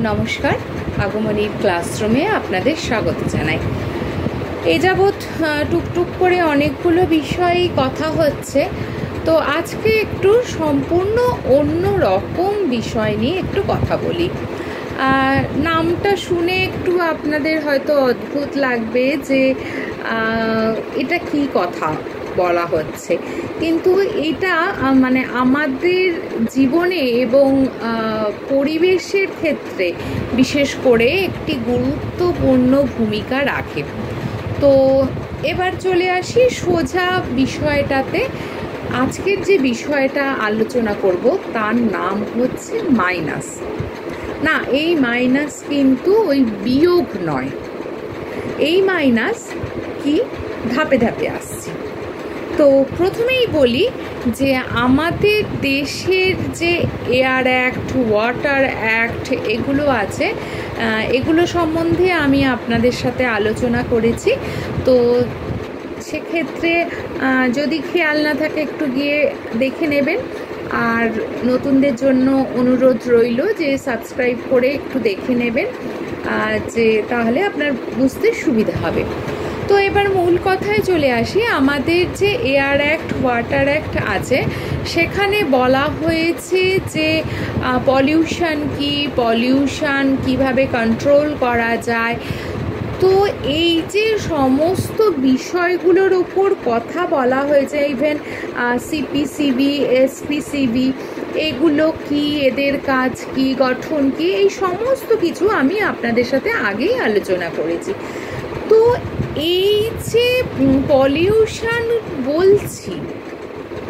নমস্কার, আগমনীর ক্লাসরুমে আপনাদের স্বাগত জানাই। এ যাবৎ টুকটুক করে অনেকগুলো বিষয়ই কথা হচ্ছে, তো আজকে একটু সম্পূর্ণ অন্য রকম বিষয় নিয়ে একটু কথা বলি। নামটা শুনে একটু আপনাদের হয়তো অদ্ভুত লাগবে যে এটা কি কথা বলা হচ্ছে, কিন্তু এটা মানে আমাদের জীবনে এবং পরিবেশের ক্ষেত্রে বিশেষ করে একটি গুরুত্বপূর্ণ ভূমিকা রাখে। তো এবার চলে আসি সোজা বিষয়টাতে। আজকের যে বিষয়টা আলোচনা করব তার নাম হচ্ছে মাইনাস। না, এই মাইনাস কিন্তু ওই বিয়োগ নয়, এই মাইনাস কি ধাপে ধাপে আসছে। তো প্রথমেই বলি যে আমাদের দেশের যে এয়ার অ্যাক্ট, ওয়াটার অ্যাক্ট এগুলো আছে, এগুলো সম্বন্ধে আমি আপনাদের সাথে আলোচনা করেছি। তো সেক্ষেত্রে যদি খেয়াল না থাকে একটু গিয়ে দেখে নেবেন। আর নতুনদের জন্য অনুরোধ রইল যে সাবস্ক্রাইব করে একটু দেখে নেবেন, যে তাহলে আপনার বুঝতে সুবিধা হবে। তো এবার মূল কথায় চলে আসি। আমাদের যে এয়ার অ্যাক্ট, ওয়াটার অ্যাক্ট আছে, সেখানে বলা হয়েছে যে পলিউশন কিভাবে কন্ট্রোল করা যায়। তো এই যে সমস্ত বিষয়গুলোর ওপর কথা বলা হয়েছে, ইভেন সিপিসিবি, এসপিসিবি, এগুলো কি, এদের কাজ কি, গঠন কি, এই সমস্ত কিছু আমি আপনাদের সাথে আগেই আলোচনা করেছি। তো এই যে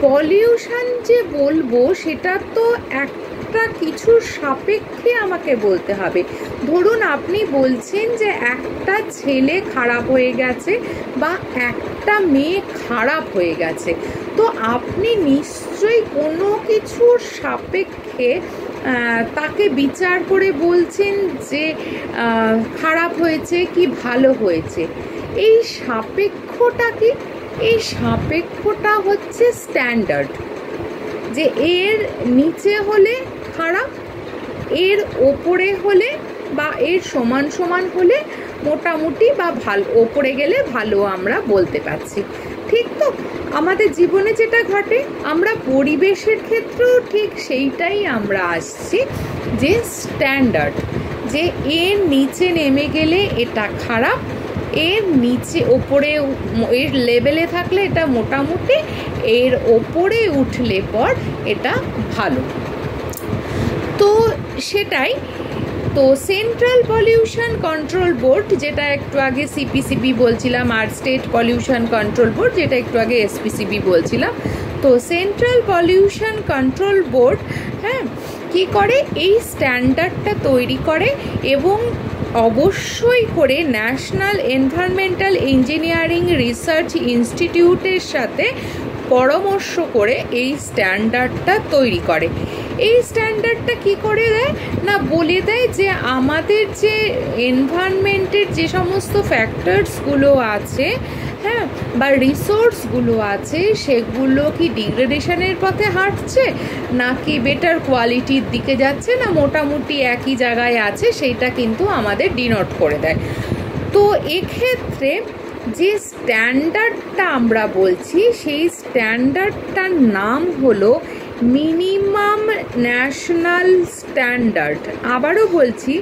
পলিউশন যে বলবো সেটা তো একটা কিছু সাপেক্ষে আমাকে বলতে হবে। ধরুন আপনি বলছেন যে একটা ছেলে খারাপ হয়ে গেছে বা একটা মেয়ে খারাপ হয়ে গেছে, তো আপনি নিশ্চয়ই কোনো কিছুর সাপেক্ষে তাকে বিচার করে বলছেন যে খারাপ হয়েছে কি ভালো হয়েছে। এই সাপেক্ষটা কি? এই সাপেক্ষটা হচ্ছে স্ট্যান্ডার্ড, যে এর নিচে হলে খারাপ, এর ওপরে হলে বা এর সমান সমান হলে মোটামুটি বা ভালো, ওপরে গেলে ভালো আমরা বলতে পারছি। ঠিক তো? আমাদের জীবনে যেটা ঘটে, আমরা পরিবেশের ক্ষেত্রেও ঠিক সেইটাই আমরা আসছি, যে স্ট্যান্ডার্ড, যে এর নিচে নেমে গেলে এটা খারাপ, এর নিচে ওপরে এর লেভেলে থাকলে এটা মোটামুটি, এর ওপরে উঠলে পর এটা ভালো। তো সেটাই তো সেন্ট্রাল পলিউশন কন্ট্রোল বোর্ড, যেটা একটু আগে সিপিসিবি বলছিলাম, আর স্টেট পলিউশন কন্ট্রোল বোর্ড, যেটা একটু আগে এসপিসিবি বলছিলাম। তো সেন্ট্রাল পলিউশন কন্ট্রোল বোর্ড কি করে, এই স্ট্যান্ডার্ডটা তৈরি করে এবং অবশ্যই করে ন্যাশনাল এনভায়রনমেন্টাল ইঞ্জিনিয়ারিং রিসার্চ ইনস্টিটিউটের সাথে পরামর্শ করে এই স্ট্যান্ডার্ডটা তৈরি করে। এই স্ট্যান্ডার্ডটা কি করে দেয় না, বলে দেয় যে আমাদের যে এনভায়রনমেন্টের যে সমস্ত ফ্যাক্টরসগুলো আছে, বা রিসোর্সগুলো আছে, সেগুলো কি ডিগ্রেডেশনের পথে হাঁটছে নাকি বেটার কোয়ালিটির দিকে যাচ্ছে, না মোটামুটি একই জায়গায় আছে, সেইটা কিন্তু আমাদের ডিনোট করে দেয়। তো এক্ষেত্রে যে স্ট্যান্ডার্ডটা আমরা বলছি, সেই স্ট্যান্ডার্ডটার নাম হলো মিনিমাম ন্যাশনাল স্ট্যান্ডার্ড। আবারও বলছি,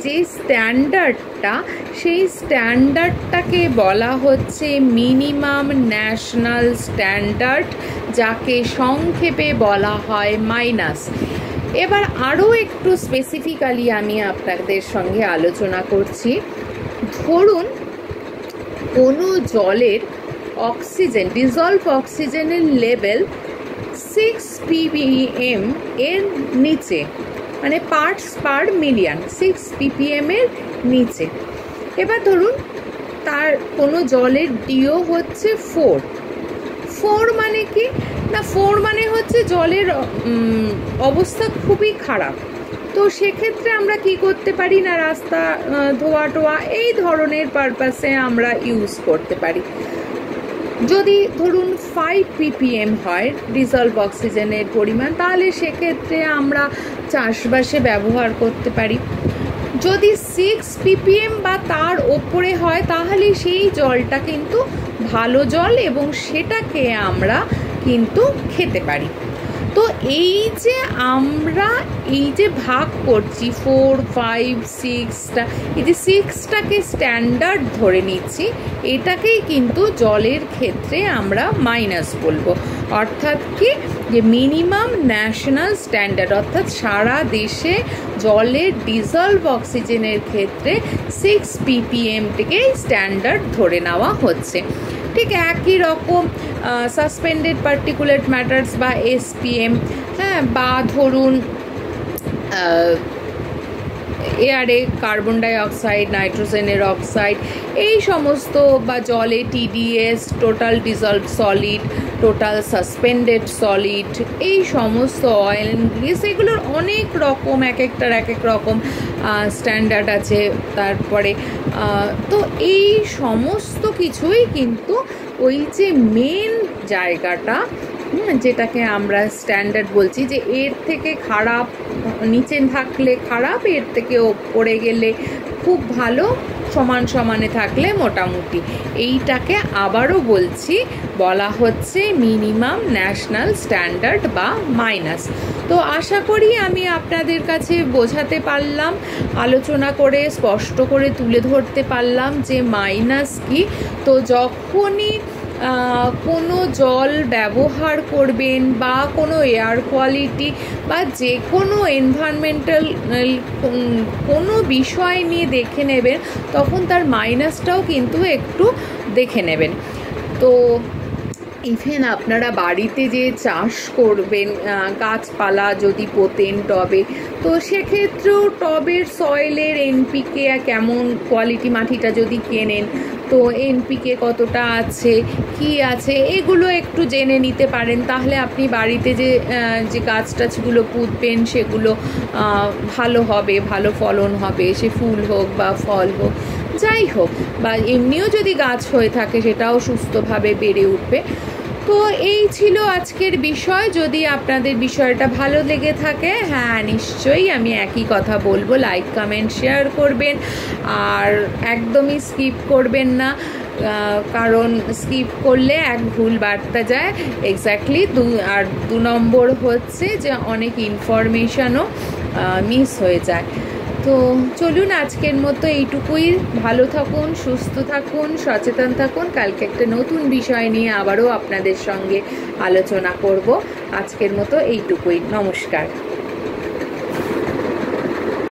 যে স্ট্যান্ডার্ডটা, সেই স্ট্যান্ডার্ডটাকে বলা হচ্ছে মিনিমাম ন্যাশনাল স্ট্যান্ডার্ড, যাকে সংক্ষেপে বলা হয় মাইনাস। এবার আরও একটু স্পেসিফিক্যালি আমি আপনাদের সঙ্গে আলোচনা করছি। ধরুন কোনো জলের অক্সিজেন, ডিজলভ অক্সিজেনের লেভেল 6 ppm এর নিচে, মানে পার্টস পার মিলিয়ন, 6 ppm এর নিচে। এবার ধরুন তার কোনো জলের ডিও হচ্ছে 4 মানে কি না, 4 মানে হচ্ছে জলের অবস্থা খুবই খারাপ। তো সেক্ষেত্রে আমরা কি করতে পারি না, রাস্তা ধোয়া টোয়া এই ধরনের পারপাসে আমরা ইউজ করতে পারি। যদি ধরুন 5 ppm হয় ডিজলভ অক্সিজেনের পরিমাণ, তাহলে সেক্ষেত্রে আমরা চাষবাসে ব্যবহার করতে পারি। যদি 6 ppm বা তার ওপরে হয় তাহলে সেই জলটা কিন্তু ভালো জল এবং সেটাকে আমরা কিন্তু খেতে পারি। তো এই যে আমরা এই যে ভাগ করছি 4, 5, 6টা, এই যে 6টাকে স্ট্যান্ডার্ড ধরে নিচ্ছি, এটাকেই কিন্তু জলের ক্ষেত্রে আমরা মাইনাস বলবো। অর্থাৎ কি, যে মিনিমাম ন্যাশনাল স্ট্যান্ডার্ড, অর্থাৎ সারা দেশে জলের ডিজলভ অক্সিজেনের ক্ষেত্রে 6 ppmটিকে স্ট্যান্ডার্ড ধরে নেওয়া হচ্ছে। ঠিক একই রকম সাসপেন্ডেড পার্টিকুলেট ম্যাটার্স বা SPM, হ্যাঁ, বা ধরুন এয়ারে কার্বন ডাই অক্সাইড, নাইট্রোজেনের অক্সাইড, এই সমস্ত, বা জলে TDS, total dissolved solid, total suspended solid, এই সমস্ত অয়েল অ্যান্ড গ্রিস, এগুলোর অনেক রকম, এক একটার এক এক রকম স্ট্যান্ডার্ড আছে। তারপরে তো এই সমস্ত কিছুই কিন্তু ওই যে মেন জায়গাটা, যেটাকে আমরা স্ট্যান্ডার্ড বলছি, যে এর থেকে খারাপ, নিচে থাকলে খারাপ, এর থেকে ওপরে গেলে খুব ভালো, সমান সমানে থাকলে মোটামুটি, এইটাকে আবারও বলছি, বলা হচ্ছে মিনিমাম ন্যাশনাল স্ট্যান্ডার্ড বা মাইনাস। তো আশা করি আমি আপনাদের কাছে বোঝাতে পারলাম, আলোচনা করে স্পষ্ট করে তুলে ধরতে পারলাম যে মাইনাস কি। তো যখনই কোনো জল ব্যবহার করবেন বা কোনো এয়ার কোয়ালিটি বা যে কোনো এনভায়রনমেন্টাল কোনো বিষয় নিয়ে দেখে নেবেন, তখন তার মাইনাসটাও কিন্তু একটু দেখে নেবেন। তো ইভেন আপনারা বাড়িতে যে চাষ করবেন, গাছপালা যদি পোতেন টবে, তো সেক্ষেত্রেও টবের সয়েলের NPK কেমন কোয়ালিটি, মাটিটা যদি কেনেন তো NPK কতটা আছে, কি আছে, এগুলো একটু জেনে নিতে পারেন। তাহলে আপনি বাড়িতে যে গাছ টাছগুলো পুঁতবেন সেগুলো ভালো হবে, ভালো ফলন হবে, সে ফুল হোক বা ফল হোক, যাই হোক, বা এমনিও যদি গাছ হয়ে থাকে সেটাও সুস্থভাবে বেড়ে উঠবে। তো এই ছিল আজকের বিষয়। যদি আপনাদের বিষয়টা ভালো লেগে থাকে, হ্যাঁ নিশ্চয়ই আমি একই কথা বলবো, লাইক কমেন্ট শেয়ার করবেন, আর একদমই স্কিপ করবেন না, কারণ স্কিপ করলে এক ভুল বার্তা যায় এক্স্যাক্টলি। আর 2 নম্বর হচ্ছে যে অনেক ইনফরমেশনও মিস হয়ে যায়। তো চলুন আজকের মতো এইটুকুই। ভালো থাকুন, সুস্থ থাকুন, সচেতন থাকুন। কালকে একটা নতুন বিষয় নিয়ে আবারও আপনাদের সঙ্গে আলোচনা করব। আজকের মতো এইটুকুই। নমস্কার।